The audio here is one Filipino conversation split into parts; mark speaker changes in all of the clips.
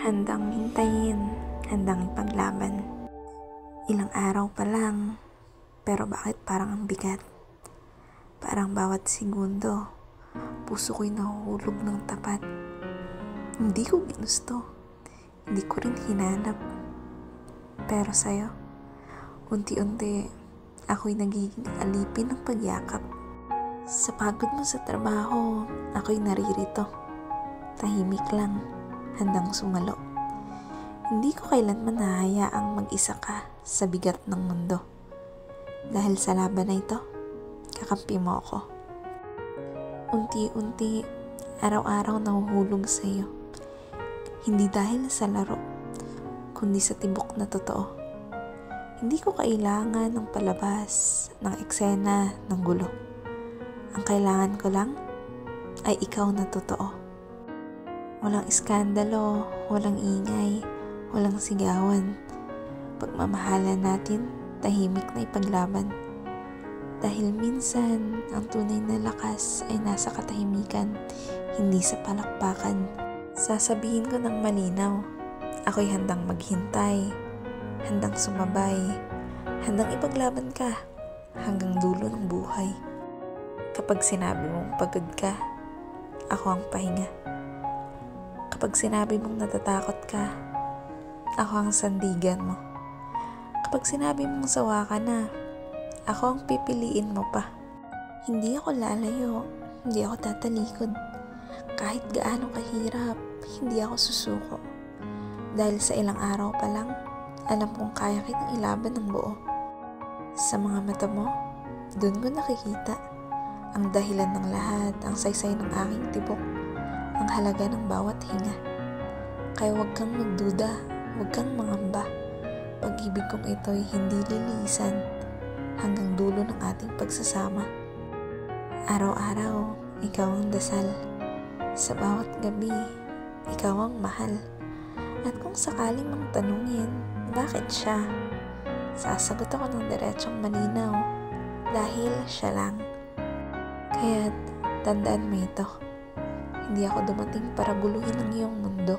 Speaker 1: Handang hintayin, handang ipaglaban. Ilang araw pa lang, pero bakit parang ang bigat? Parang bawat segundo, puso ko'y nahuhulog ng tapat. Hindi ko ginusto, hindi ko rin hinanap. Pero sa'yo, unti-unti, ako'y nagiging alipin ng pagyakap. Sa pagod mo sa trabaho, ako'y naririto. Tahimik lang, handang sumalo. Hindi ko kailanman nahayaang mag-isa ka sa bigat ng mundo. Dahil sa laban na ito, kakampi mo ako. Unti-unti, araw-araw nahuhulog sa iyo. Hindi dahil sa laro, kundi sa tibok na totoo. Hindi ko kailangan ng palabas, ng eksena, ng gulo. Ang kailangan ko lang ay ikaw na totoo. Walang iskandalo, walang ingay, walang sigawan. Pagmamahalan natin, tahimik na ipaglaban. Dahil minsan, ang tunay na lakas ay nasa katahimikan, hindi sa palakpakan. Sasabihin ko ng malinaw, ako'y handang maghintay, handang sumabay, handang ipaglaban ka hanggang dulo ng buhay. Kapag sinabi mong pagod ka, ako ang pahinga. Kapag sinabi mong natatakot ka, ako ang sandigan mo. Kapag sinabi mong sawa ka na, ako ang pipiliin mo pa. Hindi ako lalayo, hindi ako tatalikod. Kahit gaano kahirap, hindi ako susuko. Dahil sa ilang araw pa lang, alam kong kaya kitang ilaban ng buo. Sa mga mata mo, dun ko nakikita ang dahilan ng lahat, ang saysay ng aking tibok, ang halaga ng bawat hinga. Kaya huwag kang magduda, huwag kang mangamba. Pag-ibig kong ito'y hindi lilisan hanggang dulo ng ating pagsasama. Araw-araw, ikaw ang dasal. Sa bawat gabi, ikaw ang mahal. At kung sakaling mang tanungin, bakit siya? Sasagot ako ng diretsong malinaw, dahil siya lang. Kaya't tandaan mo ito. Hindi ako dumating para guluhin ang iyong mundo.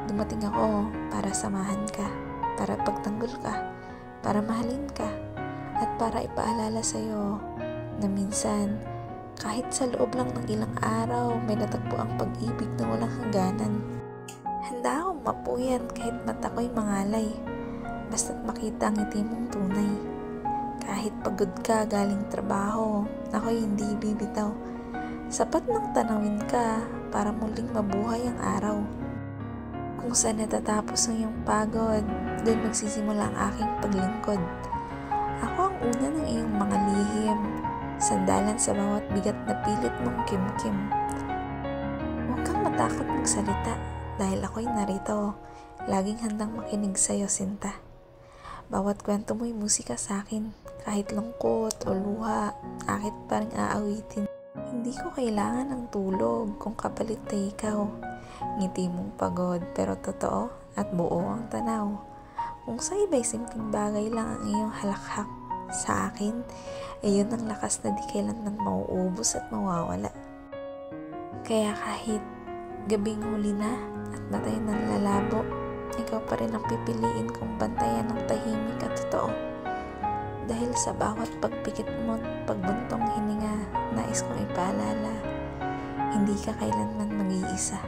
Speaker 1: Dumating ako para samahan ka, para pagtanggol ka, para mahalin ka, at para ipaalala sa'yo na minsan, kahit sa loob lang ng ilang araw, may natagpo ang pag-ibig na walang hangganan. Handa akong mapuyan kahit mata ko'y mangalay, basta't makita ang ngiti mong tunay. Kahit pagod ka galing trabaho, ako'y hindi bibitaw. Sapat nang tanawin ka para muling mabuhay ang araw. Kung saan natatapos ang iyong pagod, doon magsisimula ang aking paglingkod. Ako ang una ng iyong mga lihim, sandalan sa bawat bigat na pilit mong kimkim. Huwag kang matakot magsalita dahil ako'y narito, laging handang makinig sa'yo, sinta. Bawat kwento mo'y musika sa'kin, kahit lungkot o luha, akit pa rin aawitin. Hindi ko kailangan ng tulog kung kapalit ay ikaw. Ngiti mong pagod pero totoo at buo ang tanaw. Kung sa iba'y simpleng bagay lang ang iyong halakhak, sa akin, iyon ang lakas na di kailanman mauubos at mawawala. Kaya kahit gabing huli na at matay ng lalabo, ikaw pa rin ang pipiliin kong bantayan ng tahimik at totoo. Dahil sa bawat pagpikit mo at pagbuntong hininga, nais kong ipaalala, hindi ka kailanman mag-iisa.